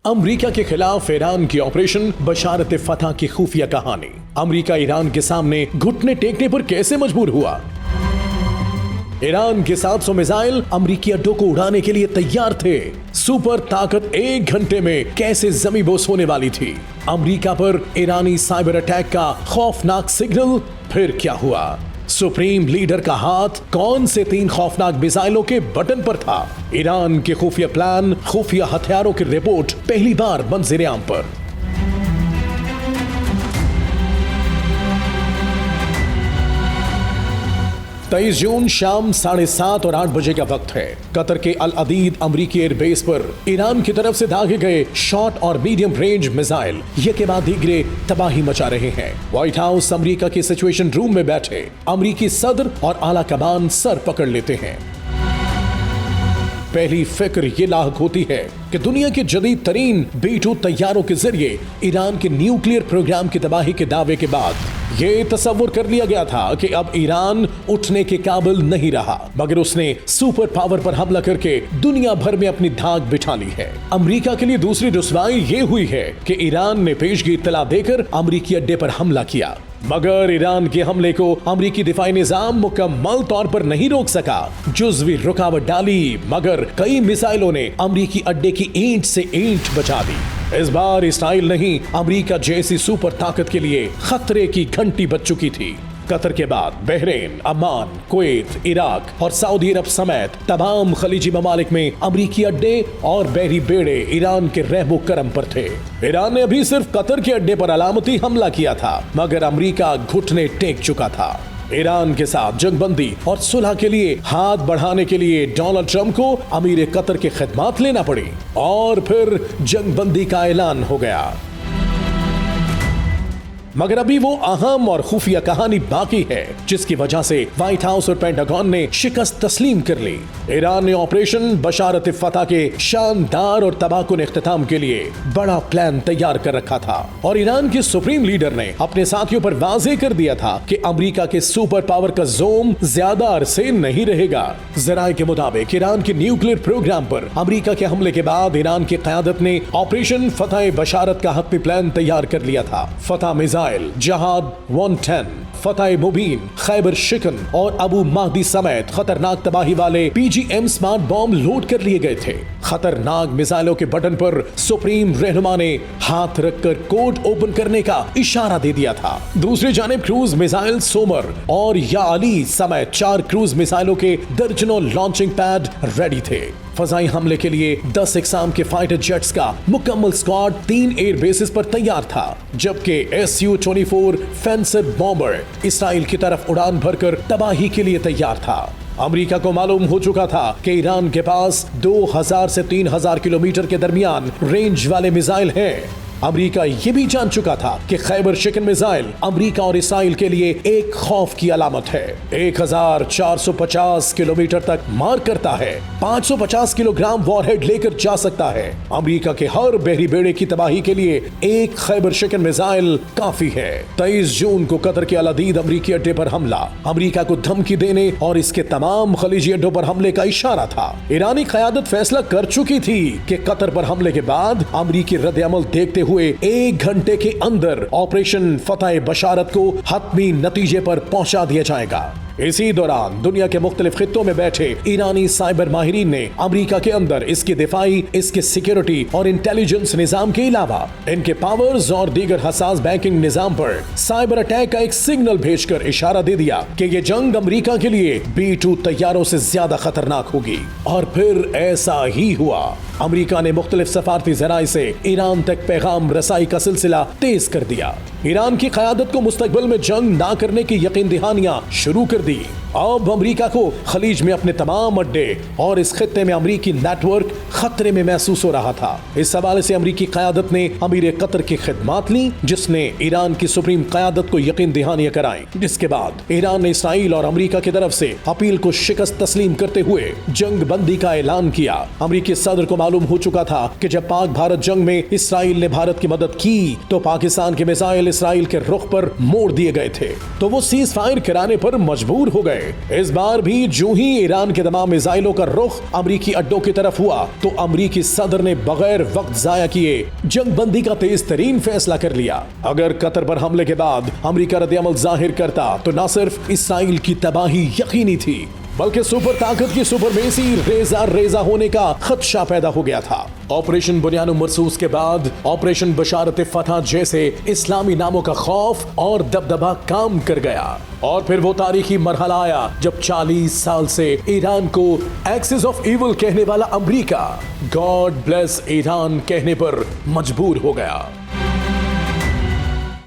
America के खिलाफ Iran की ऑपरेशन बशारत फतह की खुफिया कहानी। अमेरिका ईरान के सामने घुटने टेकने पर कैसे मजबूर हुआ? ईरान के 700 मिसाइल अमेरिकी अड्डों को उड़ाने के लिए तैयार थे। सुपर ताकत 1 घंटे में कैसे जमीबोस होने वाली थी? अमेरिका पर ईरानी साइबर अटैक का खौफनाक सिग्नल। फिर क्या हुआ? सुप्रीम लीडर का हाथ कौन से 3 खौफनाक मिसाइलों के बटन पर था? ईरान के खुफिया प्लान, खुफिया हथियारों की रिपोर्ट पहली बार मंजर-ए-आम पर। तेईस जून शाम 7:30 और 8 बजे का वक्त है। कतर के अल अदीद अमरीकी एयरबेस पर ईरान की तरफ से दागे गए शॉर्ट और मीडियम रेंज मिसाइल ये के बाद गिरे तबाही मचा रहे हैं। व्हाइट हाउस अमरीका के सिचुएशन रूम में बैठे अमरीकी सदर और आला कमान सर पकड़ लेते हैं। पहली फिक्र ये लाहक होती है कि दुनिया के जदीद तरीन B-2 तैयारों के जरिए ईरान के न्यूक्लियर प्रोग्राम की तबाही के दावे के बाद ये तसव्वुर कर लिया गया था कि अब ईरान उठने के काबिल नहीं रहा, मगर उसने सुपर पावर पर हमला करके दुनिया भर में अपनी धाक बिठा ली है। अमेरिका के लिए दूसरी रुसवाई ये हुई है कि ईरान ने पेशगी इत्तला देकर अमेरिकी अड्डे पर हमला किया, मगर ईरान के हमले को अमेरिकी दिफाई निजाम मुकम्मल तौर पर नहीं रोक सका। जुज़वी रुकावट डाली, मगर कई मिसाइलों ने अमेरिकी अड्डे की ईंट से ईंट बचा दी। इस बार इसराइल नहीं, अमेरिका जैसी सुपर ताकत के लिए खतरे की घंटी बज चुकी थी। कतर के बाद बहरीन, अमान, कुवैत, इराक और सऊदी अरब समेत तमाम खलीजी ममालिक में अमरीकी अड्डे और बहरी बेड़े ईरान के रहमो करम पर थे। ईरान ने अभी सिर्फ कतर के अड्डे पर अलामती हमला किया था, मगर अमरीका घुटने टेक चुका था। ईरान के साथ जंगबंदी और सुलह के लिए हाथ बढ़ाने के लिए डोनाल्ड ट्रंप को अमीर कतर के खिदमात लेना पड़ी और फिर जंगबंदी का ऐलान हो गया। मगर अभी वो अहम और खुफिया कहानी बाकी है जिसकी वजह से व्हाइट हाउस और पेंटागन ने शिकस्त तस्लीम कर ली। ईरान ने ऑपरेशन बशारत फतह के शानदार और तबाहकुन इख्तिताम के लिए बड़ा प्लान तैयार कर रखा था और ईरान के सुप्रीम लीडर ने अपने साथियों पर वाज़ेह कर दिया था कि अमेरिका के सुपर पावर का जोम ज्यादा अरसे नहीं रहेगा। जराये के मुताबिक ईरान के न्यूक्लियर प्रोग्राम पर अमेरिका के हमले के बाद ईरान की क़यादत ने ऑपरेशन फतह बशारत का हत्मी प्लान तैयार कर लिया था। फतह मिसाइल, जहाद 110, फतह मुबीन, खैबर शिकन और अबू महदी समेत खतरनाक तबाही वाले PGM स्मार्ट बॉम्ब लोड कर लिए गए थे। खतरनाक मिसाइलों के बटन पर सुप्रीम रहनुमा ने हाथ रखकर कोड ओपन करने का इशारा दे दिया था। दूसरी जानिब क्रूज मिसाइल सोमर और या अली समेत 4 क्रूज मिसाइलों के दर्जनों लॉन्चिंग पैड रेडी थे। फजाई हमले के लिए 10 इकसाम के फाइटर जेट्स का मुकम्मल स्क्वाड 3 एयर बेसिस पर तैयार था, जबकि Su-24 फेंसर बॉम्बर इसराइल की तरफ उड़ान भरकर तबाही के लिए तैयार था। अमेरिका को मालूम हो चुका था कि ईरान के पास 2000 से 3000 किलोमीटर के दरमियान रेंज वाले मिसाइल हैं। अमेरिका ये भी जान चुका था कि खैबर शिकन मिसाइल अमेरिका और इसराइल के लिए एक खौफ की अलामत है। 1450 किलोमीटर तक मार करता है, 550 किलोग्राम वॉरहेड लेकर जा सकता है। अमेरिका के हर बहरी बेड़े की तबाही के लिए एक खैबर शिकन मिसाइल काफी है। 23 जून को कतर के अल अदीद अमरीकी अड्डे पर हमला अमेरिका को धमकी देने और इसके तमाम खलीजी अड्डों पर हमले का इशारा था। ईरानी क़यादत फैसला कर चुकी थी कि कतर पर हमले के बाद अमरीकी रद्द-ए-अमल देखते हुए 1 घंटे के अंदर ऑपरेशन फतह बशारत को हतमी नतीजे पर पहुंचा दिया जाएगा। इसी दौरान दुनिया के मुख्तलिफ खित्तों में बैठे ईरानी साइबर माहिरीन ने अमेरिका के अंदर इसके दिफाई, इसके सिक्योरिटी और इंटेलिजेंस निजाम के अलावा इनके पावर्स और दीगर हसास बैंकिंग निजाम पर साइबर अटैक का एक सिग्नल भेजकर इशारा दे दिया कि ये जंग अमेरिका के लिए B-2 तैयारों से ज्यादा खतरनाक होगी। और फिर ऐसा ही हुआ। अमेरिका ने मुख्तलिफ सफारती जराए से ईरान तक पैगाम रसाई का सिलसिला तेज कर दिया। ईरान की क़यादत को मुस्तकबिल में जंग ना करने की यकीन दहानियां शुरू कर दी। अब अमेरिका को खलीज में अपने तमाम अड्डे और इस खित्ते में अमेरिकी नेटवर्क खतरे में महसूस हो रहा था। इस हवाले से अमेरिकी क़यादत ने अमीर कतर की खिदमात ली, जिसने ईरान की सुप्रीम क़यादत को यकीन दहानियां कराई। जिसके बाद ईरान ने इसराइल और अमेरिका की तरफ से अपील को शिकस्त तस्लीम करते हुए जंग बंदी का ऐलान किया। अमेरिकी सदर को मालूम हो चुका था कि जब पाक भारत जंग में इसराइल ने भारत की मदद की तो पाकिस्तान के मिसाइल इसराइल के रुख पर मोड़ दिए गए थे, तो वो सीज फायर कराने पर मजबूर हो गए। गए। इस बार भी जो ही ईरान के तमाम मिसाइलों का रुख अमरीकी अड्डों की तरफ हुआ तो अमरीकी सदर ने बगैर वक्त जाया किए जंगबंदी का तेज तरीन फैसला कर लिया। अगर कतर पर हमले के बाद अमरीका रद्द-ए-अमल जाहिर करता तो न सिर्फ इसराइल की तबाही यकीनी थी बल्कि सुपर ताकत की सुपरमेसी रेजा रेजा होने का खदशा पैदा हो गया था। ऑपरेशन बुनियान मरसूस के बाद ऑपरेशन बशारत फतह जैसे इस्लामी नामों का खौफ और दबदबा काम कर गया और फिर वो तारीखी मरहला आया जब 40 साल से ईरान को एक्सिस ऑफ इविल कहने वाला अमरीका गॉड ब्लेस ईरान कहने पर मजबूर हो गया।